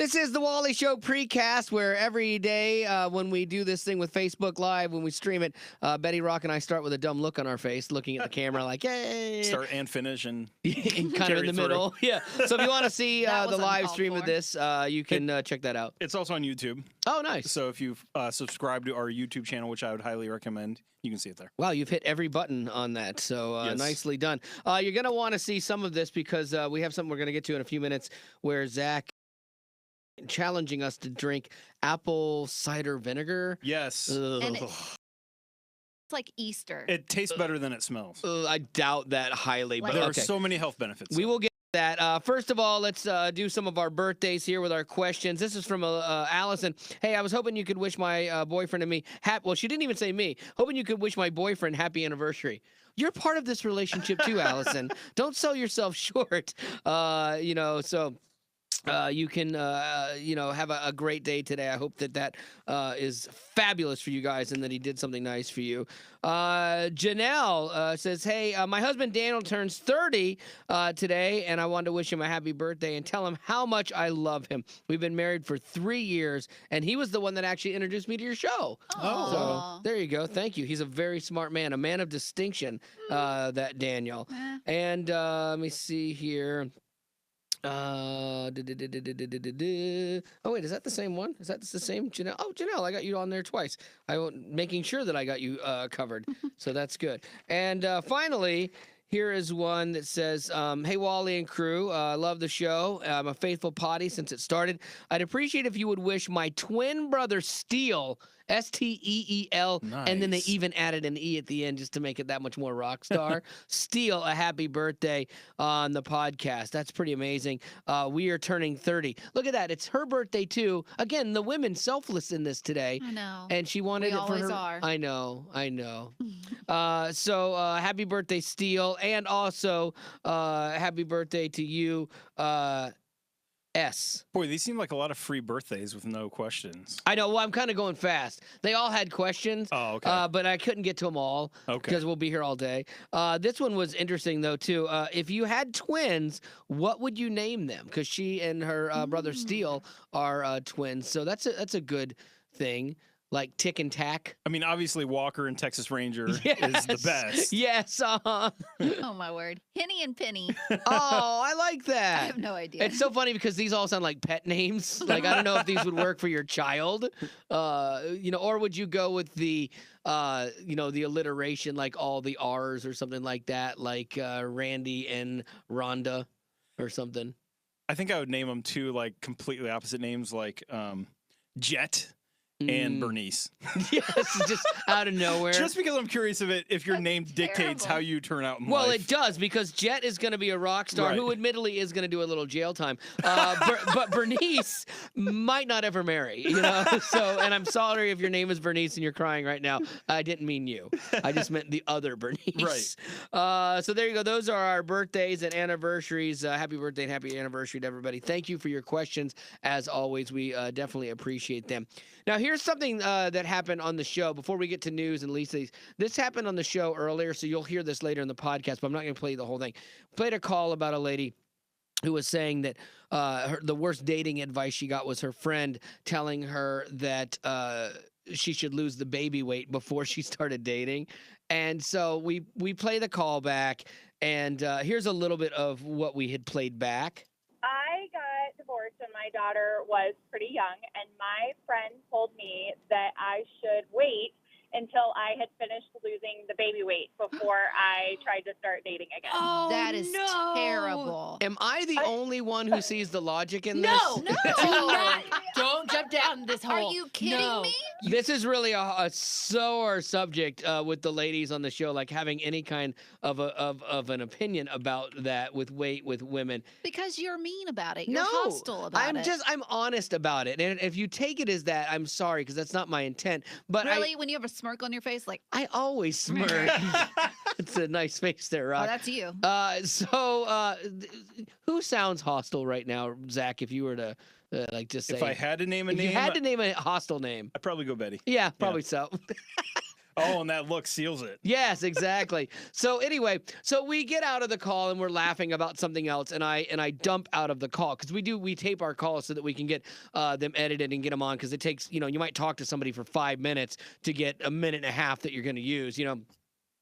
This is the Wally Show Precast, where every day when we do this thing with Facebook Live, when we stream it, Betty Rock and I start with a dumb look on our face, looking at the camera like, yay. Start and finish and kind of in the middle. Yeah. So if you want to see the live stream of this, you can check that out. It's also on YouTube. Oh, nice. So if you've subscribed to our YouTube channel, which I would highly recommend, you can see it there. Wow, you've hit every button on that, so Yes. nicely done. You're going to want to see some of this because we have something we're going to get to in a few minutes where Zach challenging us to drink apple cider vinegar. Yes. And it's like Easter. It tastes better than it smells. I doubt that highly, but There okay. are so many health benefits. We will get to that. First of all, let's do some of our birthdays here with our questions. This is from Allison. Hey, I was hoping you could wish my boyfriend and me happy. Well, she didn't even say me. Hoping you could wish my boyfriend happy anniversary. You're part of this relationship too, Allison. Don't sell yourself short. So you can, have a great day today. I hope that is fabulous for you guys and that he did something nice for you. Janelle says, hey, my husband Daniel turns 30 today, and I wanted to wish him a happy birthday and tell him how much I love him. We've been married for 3 years, and he was the one that actually introduced me to your show. Oh. So there you go. Thank you. He's a very smart man, a man of distinction, that Daniel. And let me see here. Oh wait, is that the same one? Is that the same Janelle? Oh, Janelle, I got you on there twice. Making sure that I got you covered, so that's good. And finally, here is one that says, hey, Wally and crew, love the show. I'm a faithful potty since it started. I'd appreciate if you would wish my twin brother Steele, Steel, and then they Nice. even added an E at the end just to make it that much more rock star. Steele, a happy birthday on the podcast. That's pretty amazing. We are turning 30. Look at that. It's her birthday, too. Again, the women selfless in this today. I know. And she wanted We it for always her. are. I know. So happy birthday, Steele, and also happy birthday to you, S. Boy, these seem like a lot of free birthdays with no questions. I know. Well, I'm kind of going fast. They all had questions. Oh, okay. But I couldn't get to them all because we'll be here all day. This one was interesting, though, too. If you had twins, what would you name them? Because she and her brother Steele are twins. So that's a good thing. Like tick and tack. I mean, obviously, Walker and Texas Ranger Yes. is the best. Yes. Oh, my word. Henny and Penny. Oh, I like I that. have no idea. It's so funny because these all sound like pet names. Like, I don't know if these would work for your child, or would you go with the alliteration, like all the R's or something like that, like Randy and Rhonda or something. I think I would name them two, like, completely opposite names, like Jet and Bernice. Yes, just out of nowhere. Just because I'm curious if your That's name dictates terrible. how you turn out in Well, life. it does, because Jet is going to be a rock star Right. who admittedly is going to do a little jail time. But Bernice might not ever marry, So, and I'm sorry if your name is Bernice and you're crying right now. I didn't mean you. I just meant the other Bernice. Right. So there you go. Those are our birthdays and anniversaries. Happy birthday and happy anniversary to everybody. Thank you for your questions. As always, we definitely appreciate them. Now, here's something that happened on the show before we get to news and Lisa's. This happened on the show earlier, so you'll hear this later in the podcast, but I'm not going to play the whole thing. Played a call about a lady who was saying that the worst dating advice she got was her friend telling her that she should lose the baby weight before she started dating. And so we play the call back, and here's a little bit of what we had played back. I got divorced when my daughter was pretty young, and my friend told me that I should wait until I had finished losing the baby weight before I tried to start dating again. Oh, that is terrible. Am I the only one who sees the logic in this? No, No. do not. Don't jump down this hole. Are you kidding No. me? This is really a sore subject with the ladies on the show, like having any kind of an opinion about that with weight with women. Because you're mean about it. You're No, hostile about it. I'm honest about it, and if you take it as that, I'm sorry because that's not my intent. But Really? When you have a smirk on your face, like, I always smirk. It's a nice face there, oh, Rock. that's you. Who sounds hostile right now, Zach? If you were to just say, if I had to name a if name, you had to name a hostile name, I'd probably go Betty. yeah, probably so. Oh, and that look seals it. Yes, exactly. So anyway, so we get out of the call and we're laughing about something else, and I dump out of the call because we tape our calls so that we can get them edited and get them on, because it takes, you might talk to somebody for 5 minutes to get a minute and a half that you're going to use,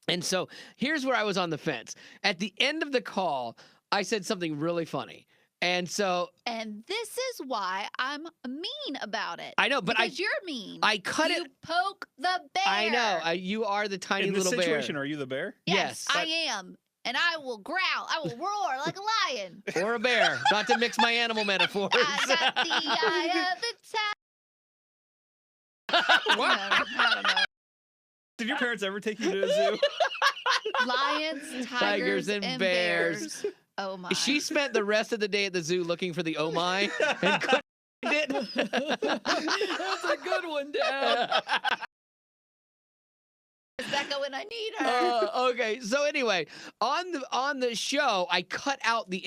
And so here's where I was on the fence. At the end of the call, I said something really funny. And this is why I'm mean about it. I know, but because you're mean. I cut you it. Poke the bear. I know. You are the tiny In this little situation, bear. are you the bear? Yes, I am. And I will growl. I will roar like a lion. Or a bear. Not to mix my animal metaphors. I got the eye of the tiger. What? I don't know. Did your parents ever take you to a zoo? Lions, tigers, and bears. Oh my. She spent the rest of the day at the zoo looking for the oh my and couldn't find it. That's a good one, Dad. Becca when I need her. Okay, so anyway, on the show, I cut out the.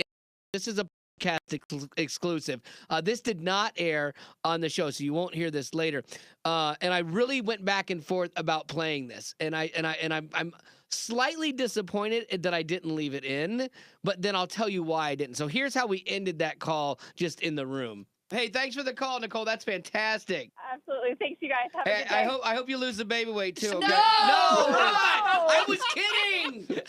This is a podcast exclusive. This did not air on the show, so you won't hear this later. And I really went back and forth about playing this, and I'm slightly disappointed that I didn't leave it in, but then I'll tell you why I didn't. So here's how we ended that call just in the room. Hey, thanks for the call, Nicole. That's fantastic. Absolutely. Thanks, you guys. Have a Hey, good day. I hope you lose the baby weight too. No! Okay? No! No! I was kidding.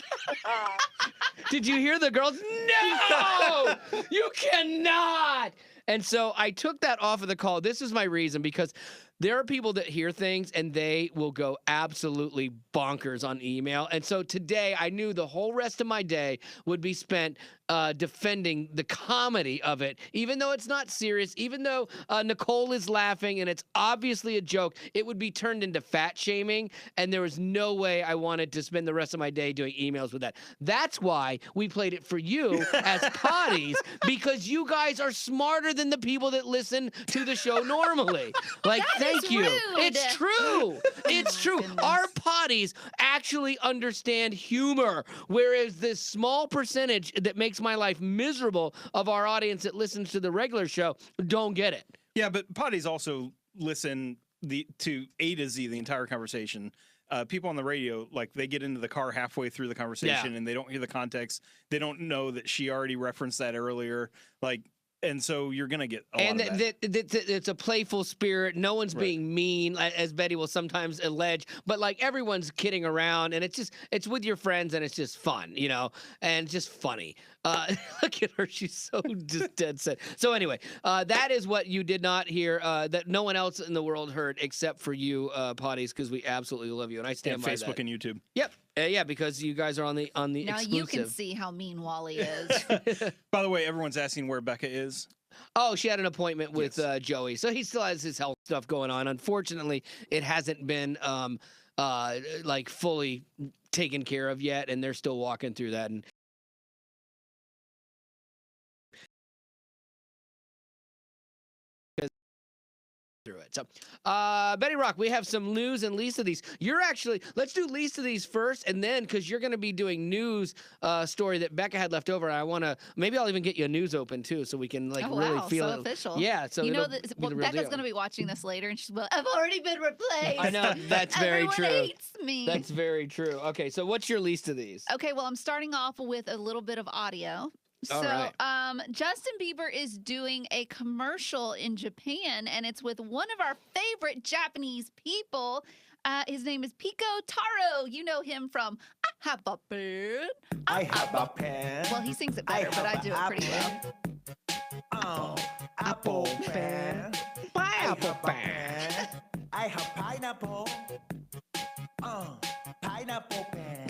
Did you hear the girls? No! You cannot! And so I took that off of the call. This is my reason, because there are people that hear things and they will go absolutely bonkers on email. And so today I knew the whole rest of my day would be spent defending the comedy of it, even though it's not serious, even though Nicole is laughing and it's obviously a joke. It would be turned into fat shaming, and there was no way I wanted to spend the rest of my day doing emails with that. That's why we played it for you as potties, because you guys are smarter than the people that listen to the show normally. Like, thank you. rude. It's true. It's true. Goodness. Our potties actually understand humor, whereas this small percentage that makes my life miserable of our audience that listens to the regular show don't get it. Yeah, but potties also listen to A to Z, the entire conversation. People on the radio, like, they get into the car halfway through the conversation and they don't hear the context. They don't know that she already referenced that earlier. Like, and so you're going to get a lot of that. It's a playful spirit. No one's being mean, as Betty will sometimes allege. But, like, everyone's kidding around, and it's with your friends, and it's just fun, and just funny. Look at her. She's so just dead set. So anyway, that is what you did not hear, that no one else in the world heard except for you, potties, because we absolutely love you, and I stand by Facebook that. and YouTube. Yep. Yeah, because you guys are on the Now exclusive. you can see how mean Wally is. By the way, everyone's asking where Becca is. Oh, she had an appointment with Joey, so he still has his health stuff going on. Unfortunately, it hasn't been like fully taken care of yet, and they're still walking through that. And through it. So, Betty Rock, we have some news and least of these. Let's do least of these first, and then, because you're going to be doing news story that Becca had left over, and maybe I'll even get you a news open too, so we can really feel so it. official. Yeah, so Becca's going to be watching this later, and she's like, I've already been replaced. I know, that's very Everyone true. hates me. That's very true. Okay, so what's your least of these? Okay, well, I'm starting off with a little bit of audio. All right. Justin Bieber is doing a commercial in Japan, and it's with one of our favorite Japanese people. His name is Pico Taro. You know him from I Have a Pen. I have a pen. Well, he sings it better, but I do it pretty well. Apple pen. Pineapple pen. I have pineapple. Pineapple pen.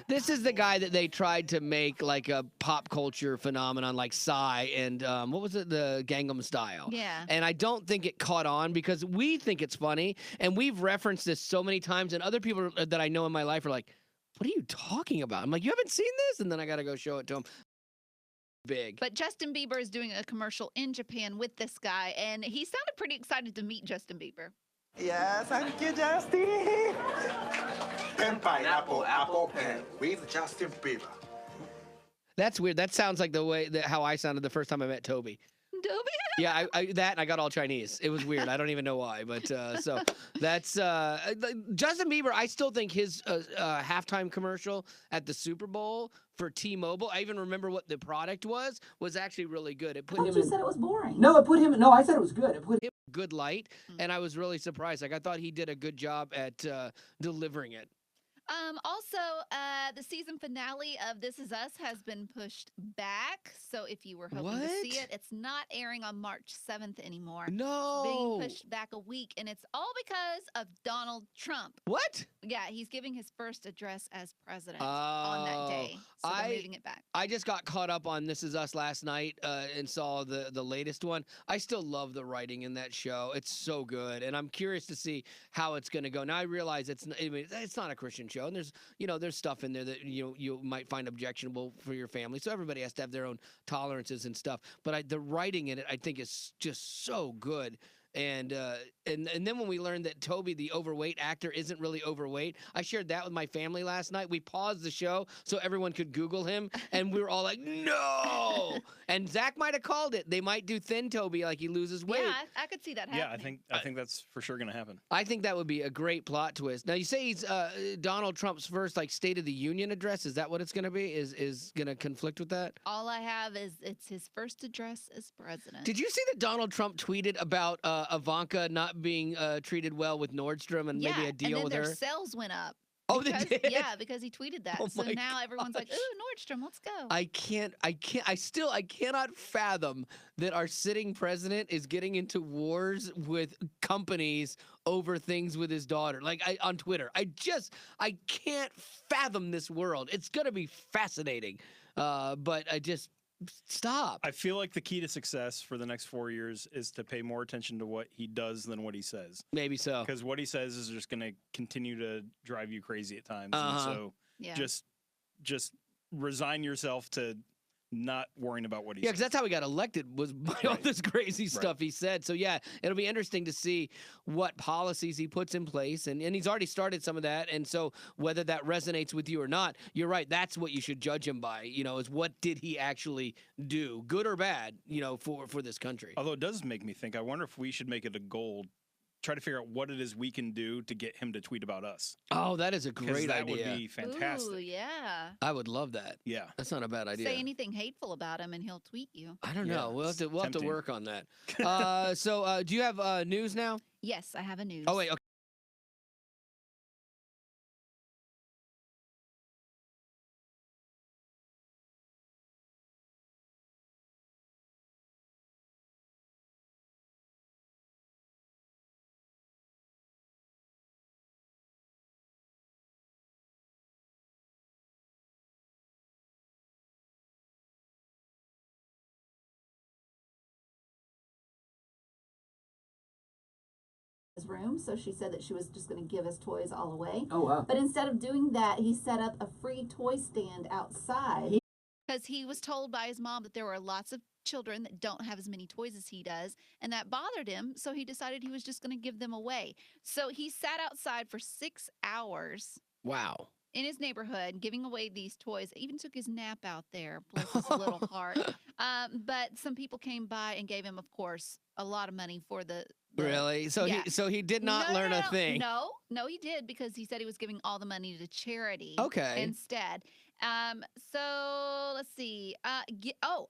This is the guy that they tried to make like a pop culture phenomenon like Psy and what was it, the Gangnam Style. Yeah. And I don't think it caught on because we think it's funny, and we've referenced this so many times, and other people that I know in my life are like, what are you talking about? I'm like, you haven't seen this? And then I got to go show it to him. Big. But Justin Bieber is doing a commercial in Japan with this guy, and he sounded pretty excited to meet Justin Bieber. Yes, thank you, Justin. And pineapple apple pen with Justin Bieber. That's weird. That sounds like the way how I sounded the first time I met Toby. Toby. Yeah, that and I got all Chinese. It was weird. I don't even know why, but so that's Justin Bieber. I still think his halftime commercial at the Super Bowl for T-Mobile. I even remember what the product was actually really good. It put him. You said it was boring. No, it put him. No, I said it was good. It put him in good light, and I was really surprised. Like I thought he did a good job at delivering it. Also, the season finale of This Is Us has been pushed back. So if you were hoping to see it, it's not airing on March 7th anymore. No. It's being pushed back a week, and it's all because of Donald Trump. What? Yeah, he's giving his first address as president on that day. So they're moving it back. I just got caught up on This Is Us last night and saw the latest one. I still love the writing in that show. It's so good, and I'm curious to see how it's going to go. Now I realize it's not a Christian show, and there's stuff in there that you might find objectionable for your family. So everybody has to have their own tolerances and stuff. But the writing in it, I think, is just so good. And then when we learned that Toby, the overweight actor, isn't really overweight, I shared that with my family last night. We paused the show so everyone could Google him, and we were all like, "No!" And Zach might have called it. They might do thin Toby, like he loses weight. Yeah, I could see that happening. Yeah, I think that's for sure going to happen. I think that would be a great plot twist. Now you say he's Donald Trump's first State of the Union address. Is that what it's going to be? Is going to conflict with that? All I have is it's his first address as president. Did you see that Donald Trump tweeted about Ivanka not being treated well with Nordstrom and maybe a deal with her? And then their sales went up. Oh, they did? Yeah, because he tweeted that. Oh so now gosh. everyone's like, ooh, Nordstrom, let's go. I cannot fathom that our sitting president is getting into wars with companies over things with his daughter, on Twitter. I can't fathom this world. It's going to be fascinating. But I just... Stop. I feel like the key to success for the next 4 years is to pay more attention to what he does than what he says. Maybe so. Because what he says is just going to continue to drive you crazy at times. Uh-huh. And so just resign yourself to not worrying about what he Yeah, says. because that's how he got elected, was by all this crazy stuff he said. So, yeah, it'll be interesting to see what policies he puts in place. And he's already started some of that. And so whether that resonates with you or not, you're right. That's what you should judge him by, is what did he actually do, good or bad, for this country. Although it does make me think, I wonder if we should make it a goal, try to figure out what it is we can do to get him to tweet about us. Oh, that is a great idea. That would be fantastic. Ooh, yeah. I would love that. Yeah. That's not a bad idea. Say anything hateful about him and he'll tweet you. I don't know. We'll have to work on that. So do you have news now? Yes, I have a news. Oh, wait. Okay. room, so she said that she was just going to give us toys all away. Oh, wow. But instead of doing that, he set up a free toy stand outside. Because he was told by his mom that there were lots of children that don't have as many toys as he does, and that bothered him, so he decided he was just going to give them away. So he sat outside for 6 hours. Wow. In his neighborhood, giving away these toys. Even took his nap out there, bless his little heart. But some people came by and gave him, of course, a lot of money for the Really? So he did not learn a thing. No, he did, because he said he was giving all the money to charity. Okay. Instead. So let's see.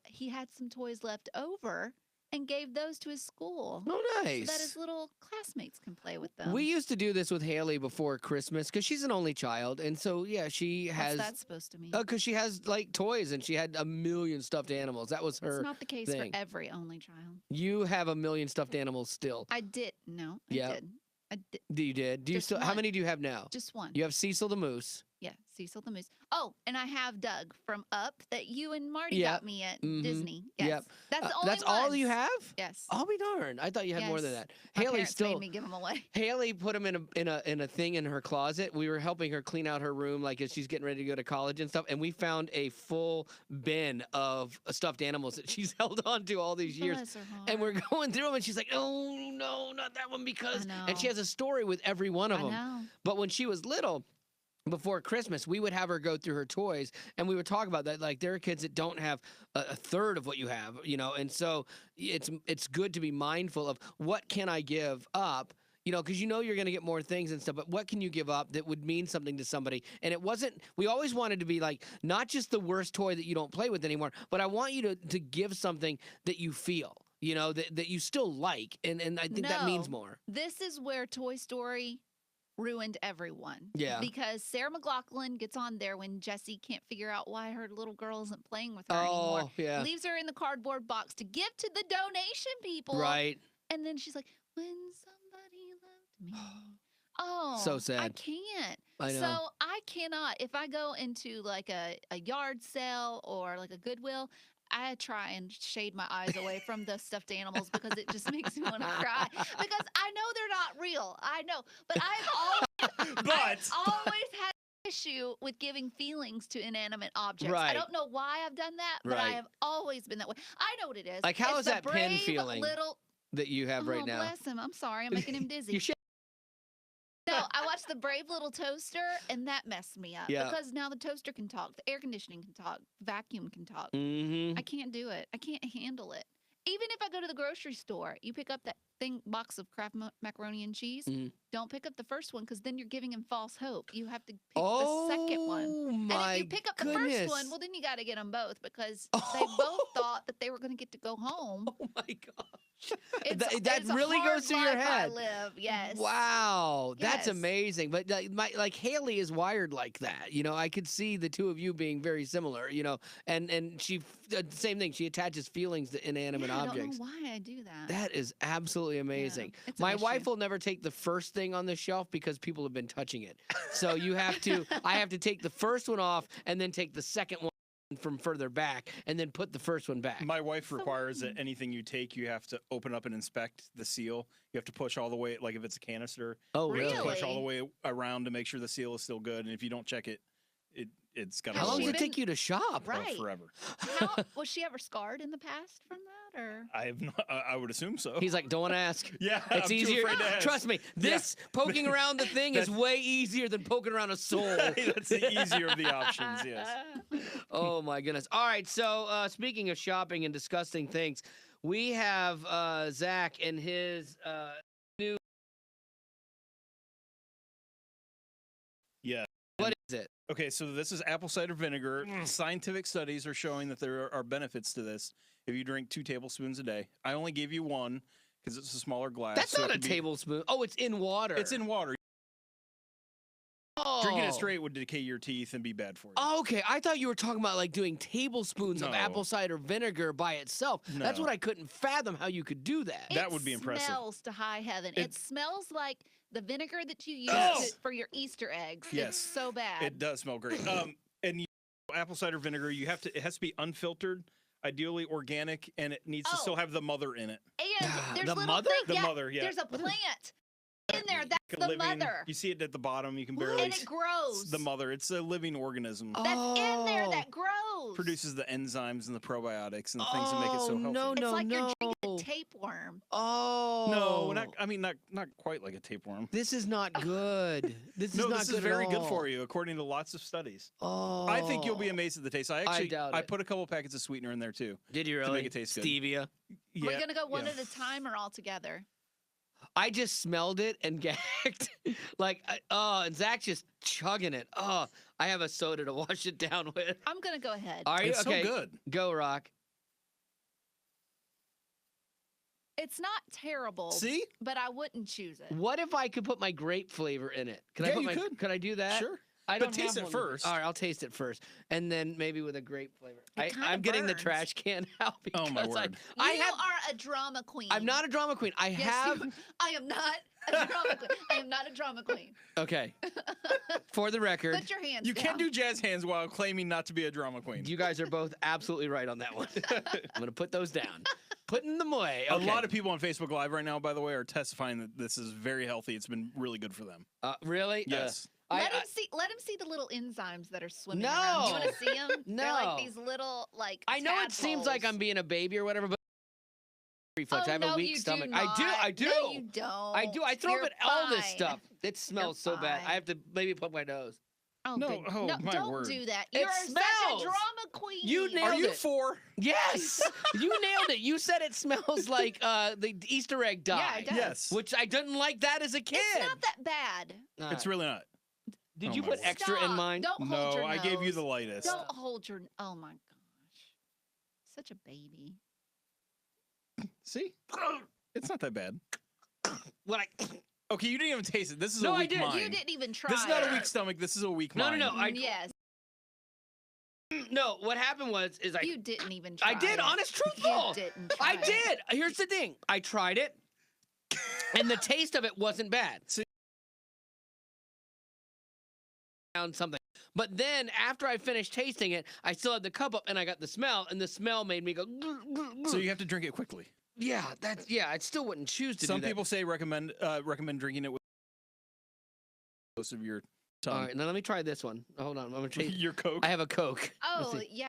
He had some toys left over and gave those to his school. Oh, nice. So that his little classmates can play with them. We used to do this with Haley before Christmas because she's an only child. And so, yeah, she has... What's that supposed to mean? Because she has, toys, and she had 1 million stuffed animals. That was her It's not the case thing. for every only child. You have 1 million stuffed animals still. I did. No, I Yeah. did. I did. You did? Do you Just still? How one. many do you have now? Just one. You have Cecil the Moose. Yeah, Cecil the Moose. Oh, and I have Doug from Up that you and Marty Yep. got me at Mhm. Disney. Yes. Yep. That's the only That's all ones. you have? Yes. I'll be darned. I thought you had more than Yes. that. My Haley parents still. made me give them away. Haley put them in a thing in her closet. We were helping her clean out her room, as she's getting ready to go to college and stuff. And we found a full bin of stuffed animals that she's held on to all these years. Bless her heart. And we're going through them, and she's like, "Oh no, not that one," because. I know. And she has a story with every one of I them. know. But when she was little, before Christmas, we would have her go through her toys and we would talk about that. Like there are kids that don't have a third of what you have, and so it's good to be mindful of what can I give up, because you're going to get more things and stuff, but what can you give up that would mean something to somebody? And we always wanted to be like, not just the worst toy that you don't play with anymore, but I want you to give something that you feel, that you still like. And I think that means more. This is where Toy Story ruined everyone. Yeah. Because Sarah McLachlan gets on there when Jessie can't figure out why her little girl isn't playing with her anymore. Yeah. Leaves her in the cardboard box to give to the donation people. Right. And then she's like, when somebody loved me. Oh, So sad. I can't. I know. So I cannot. If I go into like a yard sale or like a Goodwill, I try and shade my eyes away from the stuffed animals because it just makes me want to cry. Because I know they're not real. I know. But I've always had an issue with giving feelings to inanimate objects. Right. I don't know why I've done that, but I Right. have always been that way. I know what it is. Like, how It's is the that pin brave feeling little that you have right now? Bless him. I'm sorry. I'm making him dizzy. You should. No, I watched the Brave Little Toaster, and that messed me up. Yeah. Because now the toaster can talk, the air conditioning can talk, vacuum can talk. Mm-hmm. I can't do it. I can't handle it. Even if I go to the grocery store, you pick up that box of Kraft macaroni and cheese. Mhm. Don't pick up the first one because then you're giving him false hope. You have to pick the second one. Oh And my if you pick up the goodness. first one, well, then you got to get them both because they both thought that they were going to get to go home. Oh my gosh. It's, that it's a really hard goes through your life I head. live. Yes. Wow, that's Yes. amazing. But like Haley is wired like that. I could see the two of you being very similar. And she same thing. She attaches feelings to inanimate Yeah, objects. I don't know why I do that. That is absolutely amazing. it's an My issue. wife will never take the first thing on the shelf because people have been touching it. So I have to take the first one off and then take the second one from further back and then put the first one back. My wife requires that anything you take, you have to open up and inspect the seal. You have to push all the way, like if it's a canister, Oh, you have really? to push all the Really? way around to make sure the seal is still good. And if you don't check it, it's got to How Has long she does it been- take you to shop? Right. forever. How, was she ever scarred in the past from that, or? I have not, I would assume so. He's like, don't ask. yeah, It's I'm too easier. afraid to ask. Trust me, this poking around the thing is way easier than poking around a soul. That's the easier of the options. Yes. Oh my goodness. All right. So speaking of shopping and disgusting things, we have Zach and his new. Yeah. What is it? Okay, so this is apple cider vinegar. Scientific studies are showing that there are benefits to this if you drink 2 tablespoons a day. I only gave you 1 because it's a smaller glass. That's so not it a could be- tablespoon. Oh, it's in water. It's in water. Oh. Drinking it straight would decay your teeth and be bad for you. Oh, okay, I thought you were talking about like doing tablespoons of No. apple cider vinegar by itself. That's No. what I couldn't fathom how you could do that. That would be impressive. It smells to high heaven. It smells like the vinegar that you use Oh! for your Easter eggs. Yes. It's so bad. It does smell great. Apple cider vinegar, it has to be unfiltered, ideally organic, and it needs to Oh. still have the mother in it. And there's The little mother? things. The yeah, mother, yeah. There's a plant in there. That's Like a the living- mother. You see it at the bottom. You can barely. And it grows. It's the mother. It's a living organism. That's in there Oh. that grows. Produces the enzymes and the probiotics and the things that make it so Oh, healthy. no, It's no, like no. you're drinking a tapeworm. Oh. No, not quite like a tapeworm. This is not good. This is No, not this good is very at good all. for you, according to lots of studies. Oh. I think you'll be amazed at the taste. I doubt it. put a couple packets of sweetener in there too. Did you to really? make it taste good. Stevia. Yeah, We're gonna go one yeah. at a time or all together. I just smelled it and gagged. And Zach's just chugging it. Oh, I have a soda to wash it down with. I'm gonna go ahead. Are you? It's Okay. so good. Go, Rock. It's not terrible. See? But I wouldn't choose it. What if I could put my grape flavor in it? Could I Yeah, put you my, could. I do that? Sure. I But don't taste have it one with me. first. All right, I'll taste it first, and then maybe with a grape flavor. It kinda I'm getting the burns. trash can out because Oh, my word. You I have. are a drama queen. I'm not a drama queen. I Yes, have. I am not a drama queen. I am not a drama queen. Okay. For the record, Put your hands You down. can't do jazz hands while claiming not to be a drama queen. you guys are both absolutely right on that one. I'm gonna put those down. Putting them away. A Okay. lot of people on Facebook Live right now, by the way, are testifying that this is very healthy. It's been really good for them. Really? Yes. Let him see the little enzymes that are swimming around. You No. want to see them? They're No. like these little I know it seems like tadpoles. I'm being a baby or whatever, but reflex. Oh, I have a no, weak you stomach. do I do. not. I do. No, you don't. I do. I throw You're up at all this fine. stuff. It smells so bad. fine. I have to maybe put my nose. Oh, No, good. oh, no, my don't word. do that. It You're such smells. a drama queen. You nailed Are you it. 4? Yes, you nailed it. You said it smells like the Easter egg dye. Yeah, it does. Yes. Which I didn't like that as a kid. It's not that bad. All It's right. really not. Did Oh you my put word. extra in Stop. mine? Don't hold No, your I gave you nose. the lightest. Don't hold your. Oh my gosh, such a baby. See? It's not that bad. What I Okay, you didn't even taste it. This is No, a I weak did. mind. You didn't even try. This is not a weak stomach. This is a weak No, mind. no, no. Yes, no. What happened was is you didn't even try. I did. it. Honest, truthful. You didn't. Try I did. Here's the thing. I tried it, and the taste of it wasn't bad. See- Found something. But then after I finished tasting it, I still had the cup up, and I got the smell, and the smell made me go. So you have to drink it quickly. Yeah, that's yeah. I still wouldn't choose to Some do that. people say recommend drinking it with most of your All tongue. right, now let me try this one. Hold on, I'm gonna change. Your Coke. I have a Coke. Let's Oh see. yeah.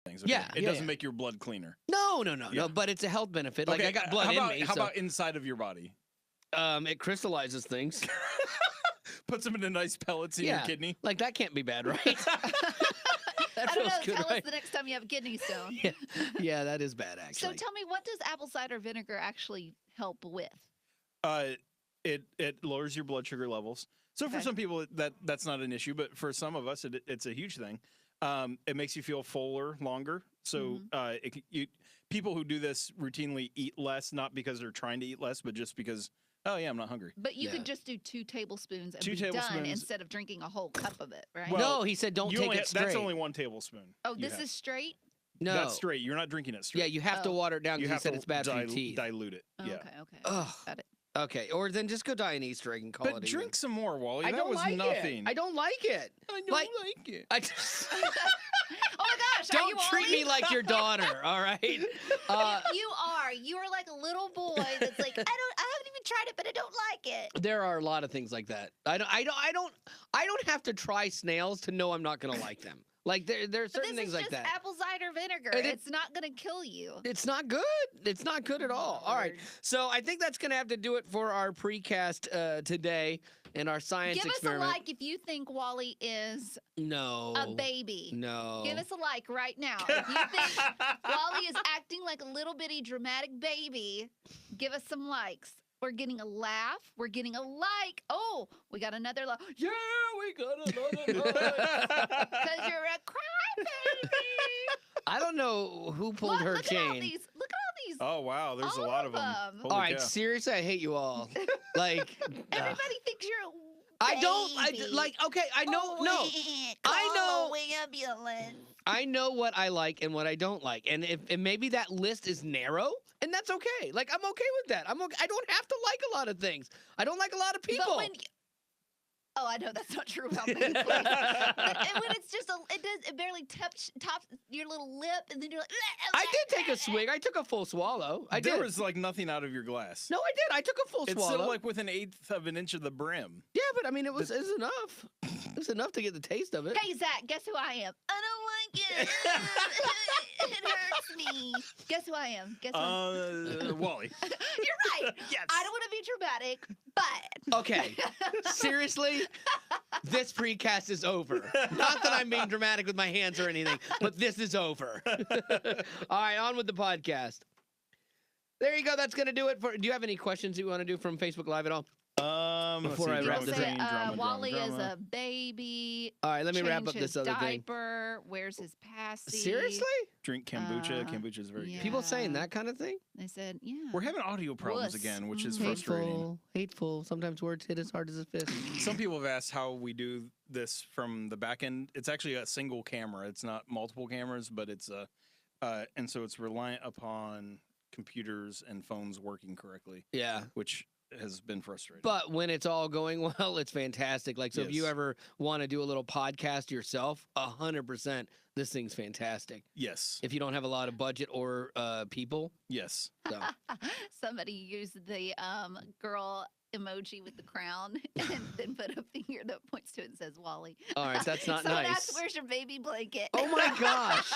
Things, Yeah, It yeah, doesn't yeah. make your blood cleaner. No, Yeah. no. But it's a health benefit. Like Okay, I got blood how in about, me. How so, about inside of your body? it crystallizes things. Puts them into nice pellets in your Yeah. kidney. Like that can't be bad, right? That I don't know. feels good, Tell right? us the next time you have a kidney stone. Yeah, yeah, that is bad So actually. tell me, what does apple cider vinegar actually help with? It lowers your blood sugar levels. So for Okay. some people that's not an issue, but for some of us it's a huge thing. It makes you feel fuller longer. So people who do this routinely eat less, not because they're trying to eat less, but just because I'm not hungry. But you Yeah. could just do 2 tablespoons and 2 be done tablespoons. instead of drinking a whole cup of it, right? Well, no, he said don't You take only it ha- straight. That's only 1 tablespoon. Oh, you this have. is straight? no. That's straight. You're not drinking it straight. Yeah, you have to Oh. water it down you because he have said to it's bad for your teeth. dilute it. Oh, Yeah. Okay. Ugh. Got it. Okay, or then just go dye an Easter egg and call But it. drink even. some more, Wally. I that don't was like nothing. it. I don't like it. I don't like- like it. I just, Oh my gosh! Are you don't treat Ollie? me like your daughter. All right. You are. You are like a little boy that's like, I haven't even tried it, but I don't like it. There are a lot of things like that. I don't have to try snails to know I'm not gonna like them. Like there are But certain this things is like just that. apple cider vinegar. And It's not gonna kill you. It's not good. It's not good at all. All right. Lord. So I think that's gonna have to do it for our precast today and our science Give us a experiment. like if you think Wally is No. a baby. No. Give us a like right now. If you think Wally is acting like a little bitty dramatic baby, give us some likes. We're getting a laugh. We're getting a like. Oh, we got another like. Yeah, we got another like. Because you're a crybaby. I don't know who pulled her look chain. At all these. Look at all these. Oh wow, there's All a lot of of them. them. Holy All right, cow. seriously, I hate you all. Like, Everybody thinks you're a I don't. baby. Like. Okay, I know. Oh, No, I call know. the ambulance. I know what I like and what I don't like, and maybe that list is narrow, and that's okay. Like I'm okay with that. I'm okay. I don't have to like a lot of things. I don't like a lot of people. But when oh, I know that's not true about me. But and when it's just it barely tops your little lip, and then you're like. I did take a swig. I took a full swallow. I there did. was like nothing out of your glass. No, I did. I took a full It's swallow. still like with an 1/8 of an inch of the brim. Yeah, but I mean, it was enough. It was enough to get the taste of it. Hey Zach, guess who I am? I don't like it. It hurts me. Guess who I am? Guess who I am? Wally. You're right. Yes. I don't want to be dramatic, but Okay, seriously, this precast is over. Not that I'm being dramatic with my hands or anything, but this is over. All right, on with the podcast. There you go. That's going to do it. Do you have any questions you want to do from Facebook Live at all? Let's Before I see, wrap people this say up. drama, Wally is drama. a baby. All right, let me wrap change up this his other thing. diaper. Where's his passy? Seriously? Drink kombucha. Uh, Kombucha is very yeah. good. People saying that kind of thing? They said, yeah. We're having audio problems Wuss. again, which is Mm. frustrating. Hateful. Hateful. Sometimes words hit as hard as a fist. Some people have asked how we do this from the back end. It's actually a single camera. It's not multiple cameras, but it's and so it's reliant upon computers and phones working correctly, Yeah. which has been frustrating. But when it's all going well, it's fantastic. Like, so if you Yes. ever want to do a little podcast yourself, 100%, this thing's fantastic. yes, If you don't have a lot of budget or people, yes. so. Somebody used the girl emoji with the crown and then put a finger that points to it and says Wally. All right, that's not Someone nice. asked, where's your baby blanket? Oh my gosh.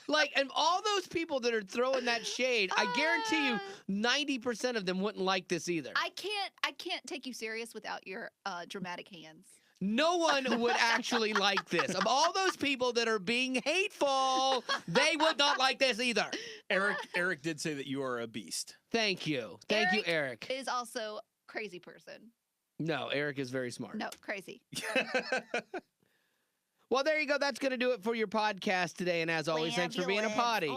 Like, and all those people that are throwing that shade, I guarantee you 90% of them wouldn't like this either. I can't take you serious without your dramatic hands. No one would actually like this. Of all those people that are being hateful, they would not like this either. Eric did say that you are a beast. Thank you. Thank you, Eric. Is also crazy person. No, Eric is very smart. No, crazy. Well, there you go. That's going to do it for your podcast today. And as always, thanks for being a potty.